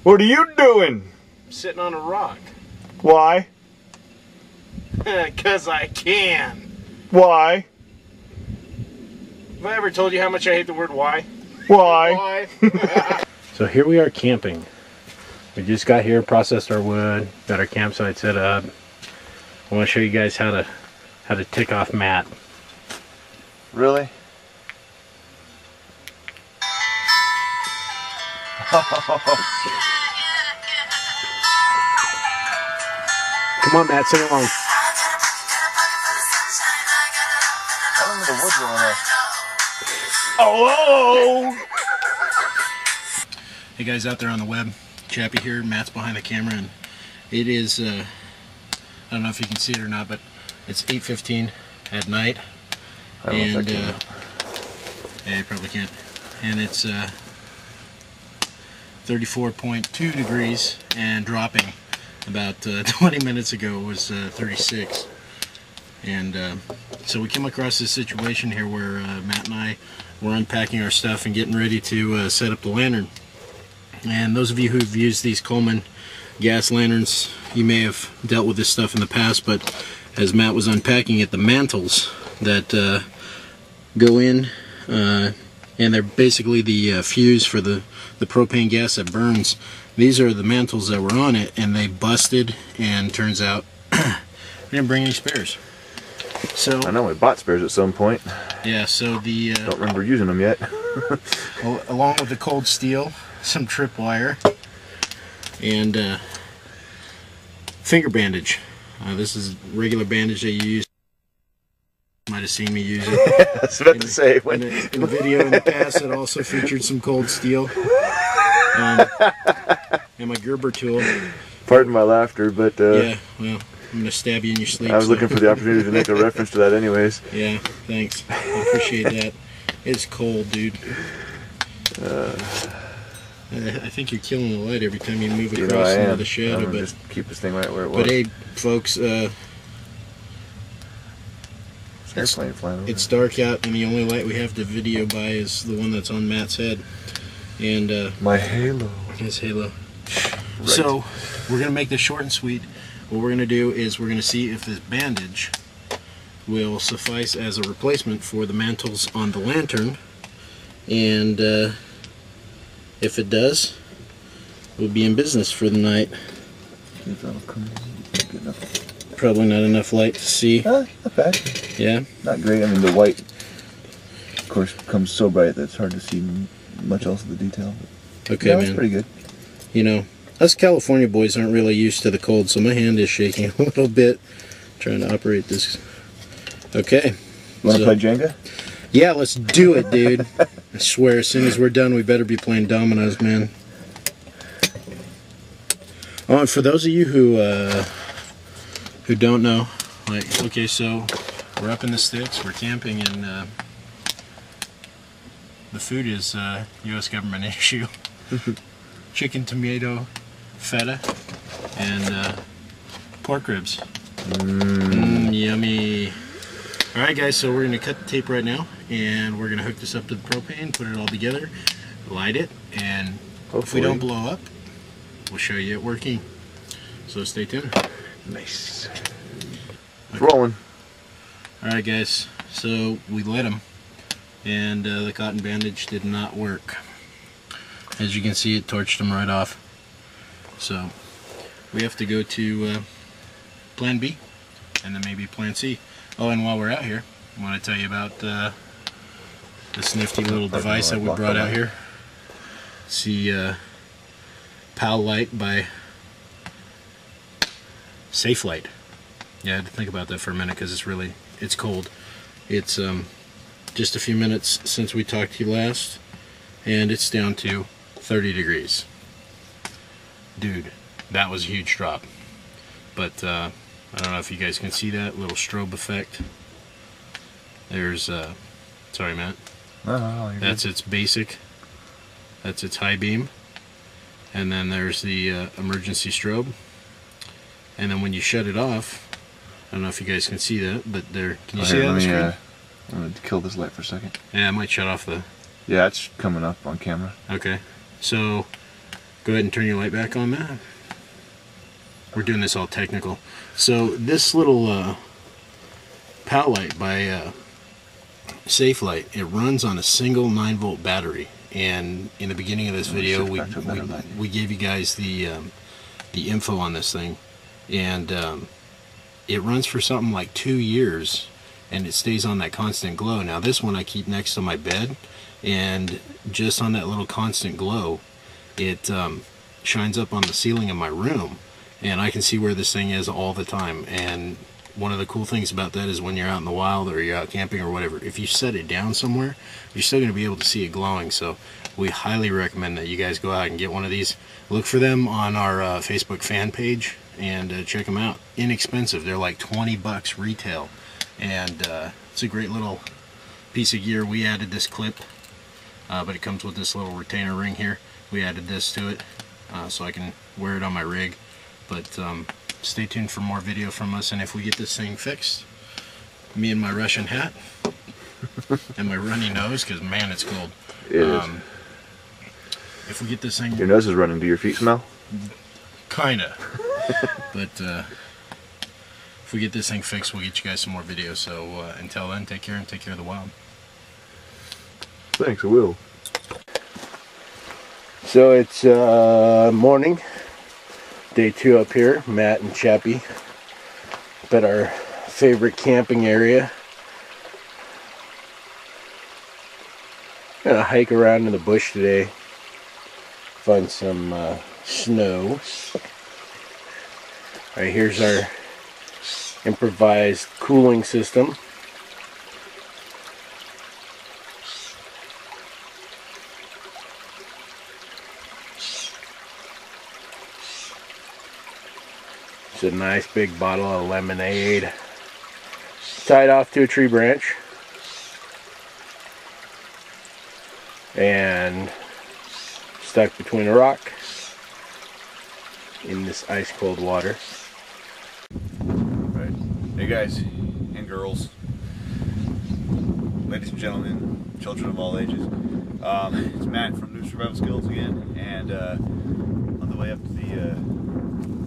What are you doing? Sitting on a rock. Why? 'Cause I can. Why? Have I ever told you how much I hate the word why? Why? Why? So here we are camping. We just got here, processed our wood, got our campsite set up. I want to show you guys how to tick off Matt. Really? Come on, Matt, sing along. I don't know the words well enough. Oh! Hey guys out there on the web, Chappy here. Matt's behind the camera, and it is I don't know if you can see it or not, but it's 8:15 at night. I don't know if I can. Yeah, you probably can't. And it's 34.2 degrees and dropping. About 20 minutes ago it was 36. And so we came across this situation here where Matt and I were unpacking our stuff and getting ready to set up the lantern. And those of you who've used these Coleman gas lanterns, you may have dealt with this stuff in the past, but as Matt was unpacking it, the mantles that go in, and they're basically the fuse for the propane gas that burns. These are the mantles that were on it, and they busted, and turns out we didn't bring any spares. So I know we bought spares at some point. Yeah, so the don't remember using them yet. well, along with the cold steel, some tripwire, and finger bandage. This is regular bandage that you use. You might have seen me use it. I was about to say. In a video in the past that also featured some cold steel. And my Gerber tool. Pardon my laughter, but yeah, well, I'm gonna stab you in your sleep. I was looking for the opportunity to make a reference to that anyways. Yeah, thanks. I appreciate that. It's cold, dude. I think you're killing the light every time you move across into the shadow. But just keep this thing right where it was. But hey, folks, it's dark out, and the only light we have to video by is the one that's on Matt's head. And my halo. His halo. Right. So we're gonna make this short and sweet. What we're gonna do is we're gonna see if this bandage will suffice as a replacement for the mantles on the lantern, and if it does, we'll be in business for the night. Probably not enough light to see. Not bad. Yeah? Not great. I mean, the white, of course, comes so bright that it's hard to see much else of the detail. But okay, yeah, man. It's pretty good. You know, us California boys aren't really used to the cold, so my hand is shaking a little bit trying to operate this. Okay. You want to play Jenga? Yeah, let's do it, dude. I swear, as soon as we're done, we better be playing dominoes, man. Oh, and for those of you who don't know, like, okay, so we're up in the sticks, we're camping, and the food is U.S. government issue. Chicken, tomato, feta, and pork ribs. Yummy. Alright guys, so we're going to cut the tape right now, and we're going to hook this up to the propane, put it all together, light it, and hopefully, if we don't blow up, we'll show you it working. So stay tuned. Nice. It's rolling. Alright guys, so we lit them, and the cotton bandage did not work. As you can see, it torched them right off. So we have to go to plan B, and then maybe plan C. Oh, and while we're out here, I want to tell you about this nifty little device that we brought out here. It's the PAL Light by Safe Light. Yeah, I had to think about that for a minute because it's cold. It's just a few minutes since we talked to you last, and it's down to 30 degrees. Dude, that was a huge drop. But I don't know if you guys can see that little strobe effect. There's sorry Matt. Oh, that's its basic. That's its high beam. And then there's the emergency strobe. And then when you shut it off, I don't know if you guys can see that, but there, can you see that on the screen? I'm going to kill this light for a second. Yeah, I might shut off the... Yeah, it's coming up on camera. Okay. So Go ahead and turn your light back on, Matt. We're doing this all technical. So this little PAL light by Safe Light, it runs on a single 9-volt battery. And in the beginning of this video, we gave you guys the info on this thing, and it runs for something like 2 years, and it stays on that constant glow. Now this one I keep next to my bed, and just on that little constant glow, it shines up on the ceiling of my room, and I can see where this thing is all the time. And one of the cool things about that is when you're out in the wild or you're out camping or whatever, if you set it down somewhere, you're still going to be able to see it glowing. So we highly recommend that you guys go out and get one of these. Look for them on our Facebook fan page and check them out. Inexpensive. They're like 20 bucks retail, and it's a great little piece of gear. We added this clip, but it comes with this little retainer ring here. We added this to it so I can wear it on my rig. But stay tuned for more video from us, and if we get this thing fixed, me and my Russian hat and my runny nose, because man, it's cold. It is. If we get this thing... Your nose is running. Do your feet smell? Kinda. But if we get this thing fixed, we'll get you guys some more videos. So until then, take care and take care of the wild. Thanks, I will. So it's morning. Day 2 up here, Matt and Chappy, up at our favorite camping area. Gonna hike around in the bush today, find some snow. Alright, here's our improvised cooling system. It's a nice big bottle of lemonade tied off to a tree branch and stuck between a rock in this ice cold water. Right. Hey guys and girls, ladies and gentlemen, children of all ages. It's Matt from New Survival Skills again, and on the way up to the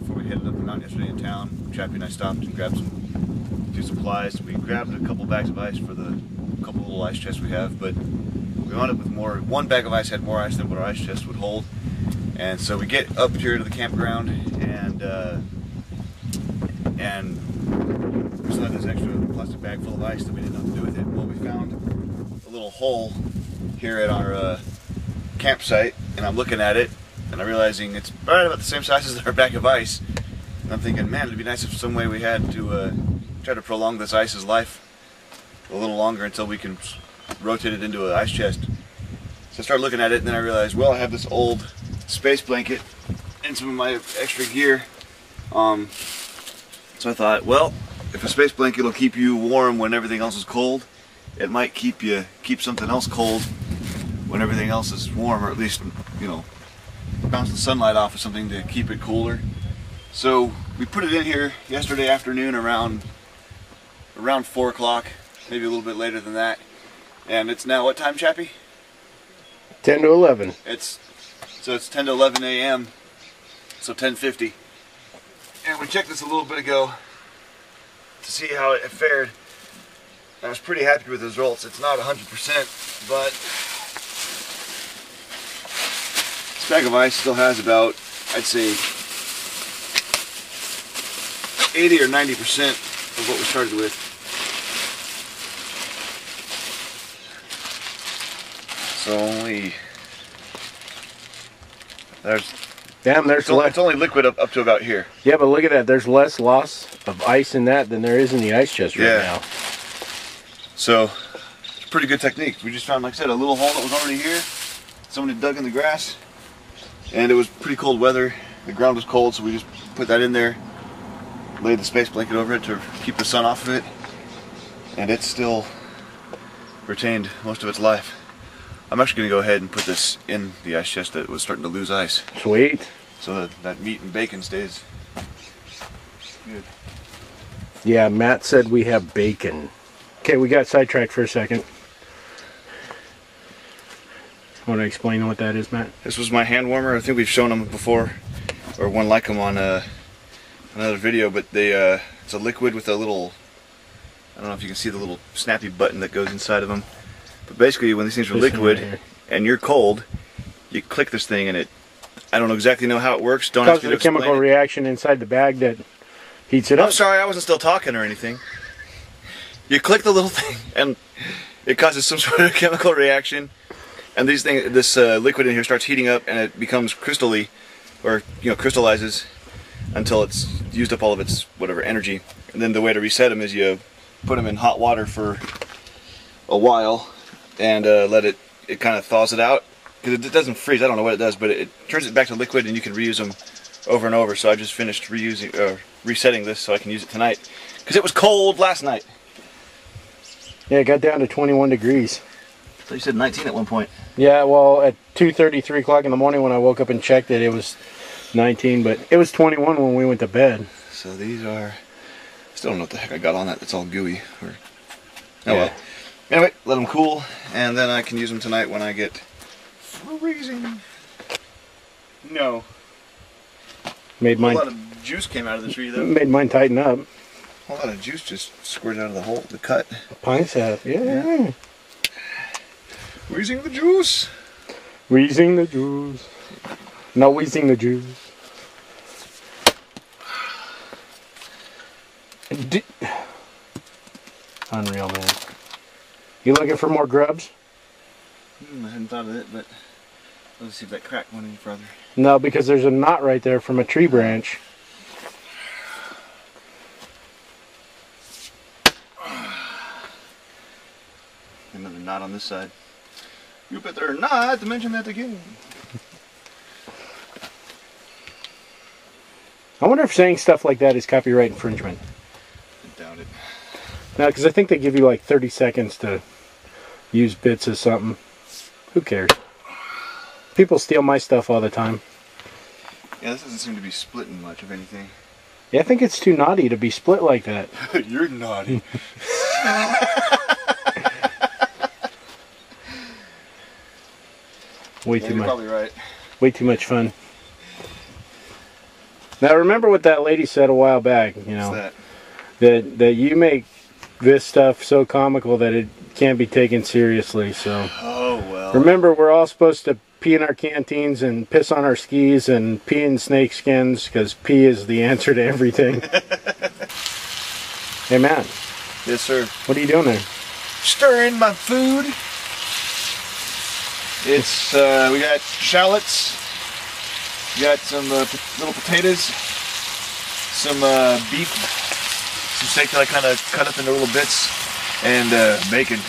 before we headed up the mountain yesterday in town, Chappy and I stopped and grabbed few supplies. We grabbed a couple bags of ice for the couple little ice chests we have, but we wound up with more. One bag of ice had more ice than what our ice chest would hold, and so we get up here to the campground, and we still had this extra plastic bag full of ice that we didn't know what to do with it. Well, we found a little hole here at our campsite, and I'm looking at it, and I'm realizing it's right about the same size as our bag of ice. And I'm thinking, man, it'd be nice if some way we had to try to prolong this ice's life a little longer until we can rotate it into an ice chest. So I started looking at it, and then I realized, well, I have this old space blanket and some of my extra gear. So I thought, well, if a space blanket will keep you warm when everything else is cold, it might keep something else cold when everything else is warm, or at least, you know, bounce the sunlight off of something to keep it cooler. So we put it in here yesterday afternoon around 4 o'clock, maybe a little bit later than that. And it's now what time, Chappy? 10 to 11. It's 10 to 11 a.m. So 10:50. And we checked this a little bit ago to see how it fared. I was pretty happy with the results. It's not 100%, but this bag of ice still has about, I'd say, 80 or 90% of what we started with. So it's only liquid up to about here. Yeah, but look at that. There's less loss of ice in that than there is in the ice chest right now. So it's a pretty good technique. We just found, like I said, a little hole that was already here. Someone had dug in the grass, and it was pretty cold weather. The ground was cold, so we just put that in there, laid the space blanket over it to keep the sun off of it, and it still retained most of its life. I'm actually going to go ahead and put this in the ice chest that was starting to lose ice. Sweet. So that meat and bacon stays good. Yeah, Matt said we have bacon. Okay, we got sidetracked for a second. Want to explain what that is, Matt? This was my hand warmer. I think we've shown them before, or one like them on another video. But it's a liquid with a little, I don't know if you can see the little snappy button that goes inside of them. But basically, when these things are liquid and you're cold, you click this thing and I don't exactly know how it works. Don't ask me to explain. Causes a chemical reaction inside the bag that heats it up. I'm sorry, I wasn't still talking or anything. You click the little thing and it causes some sort of chemical reaction. And this liquid in here starts heating up, and it becomes crystally, or crystallizes until it's used up all of its whatever energy. And then the way to reset them is you put them in hot water for a while and let it kind of thaws it out, because it doesn't freeze. I don't know what it does, but it turns it back to liquid, and you can reuse them over and over. So I just finished resetting this so I can use it tonight, because it was cold last night. Yeah, it got down to 21 degrees. So you said 19 at one point. Yeah, well, at 2:30, 3 o'clock in the morning when I woke up and checked it, it was 19, but it was 21 when we went to bed. So these are, still don't know what the heck I got on that. It's all gooey. Oh well. Anyway, let them cool, and then I can use them tonight when I get freezing. No. Made mine. A lot of juice came out of the tree though. Made mine tighten up. A lot of juice just squirted out of the hole, the cut. Pine sap, yeah. Wheezing the juice. Wheezing the juice. No wheezing the juice. Unreal, man. You looking for more grubs? I hadn't thought of it, but let's see if that crack went any further. No, because there's a knot right there from a tree branch. Another knot on this side. You better not to mention that again. I wonder if saying stuff like that is copyright infringement. I doubt it. No, because I think they give you like 30 seconds to use bits of something. Who cares? People steal my stuff all the time. Yeah, this doesn't seem to be splitting much of anything. Yeah, I think it's too naughty to be split like that. You're naughty. Way too much. You're probably right. Way too much fun. Now remember what that lady said a while back. You know, What's that you make this stuff so comical that it can't be taken seriously. So. Oh well. Remember, we're all supposed to pee in our canteens and piss on our skis and pee in snake skins, because pee is the answer to everything. Hey, Matt. Yes, sir. What are you doing there? Stirring my food. It's we got shallots, we got some little potatoes, some beef, some steak that I kind of cut up into little bits, and bacon.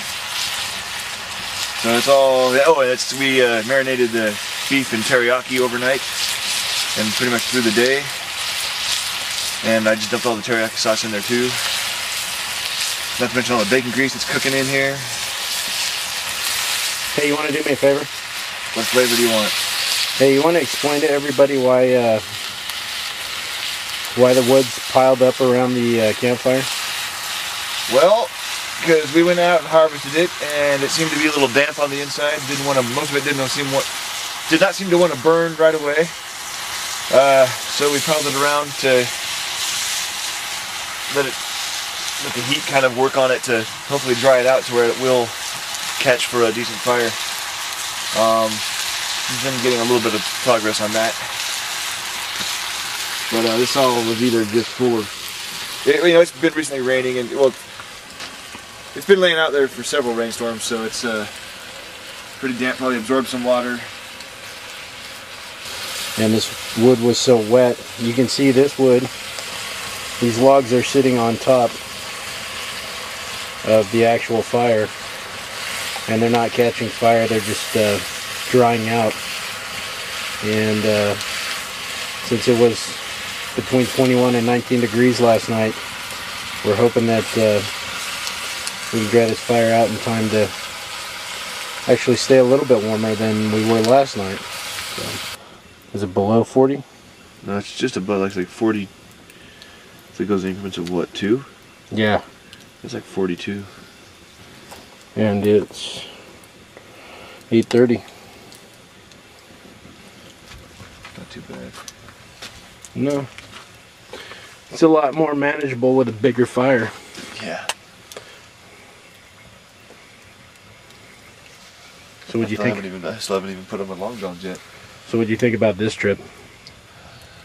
So it's all. Oh, and we marinated the beef in teriyaki overnight, and pretty much through the day. And I just dumped all the teriyaki sauce in there too. Not to mention all the bacon grease that's cooking in here. Hey, you want to do me a favor? What flavor do you want? Hey, you want to explain to everybody why the wood's piled up around the campfire? Well, because we went out and harvested it, and it seemed to be a little damp on the inside. Most of it did not seem to want to burn right away. So we piled it around to let the heat kind of work on it to hopefully dry it out to where it will catch for a decent fire. We've been getting a little bit of progress on that, but this all was either just full of. It's been recently raining, and well, it's been laying out there for several rainstorms, so it's pretty damp. Probably absorbed some water. And this wood was so wet. You can see this wood. These logs are sitting on top of the actual fire, and they're not catching fire. They're just drying out. And since it was between 21 and 19 degrees last night, we're hoping that we can dry this fire out in time to actually stay a little bit warmer than we were last night. So, is it below 40? No, it's just above, like 40. So it goes in increments of what, 2? Yeah. It's like 42. And it's 8:30. not too bad. No. It's a lot more manageable with a bigger fire. Yeah. So what do you think? I still haven't even put on my long johns yet. So what do you think about this trip?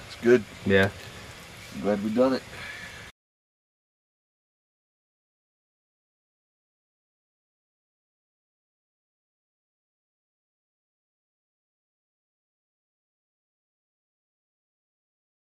It's good. Yeah. I'm glad we done it.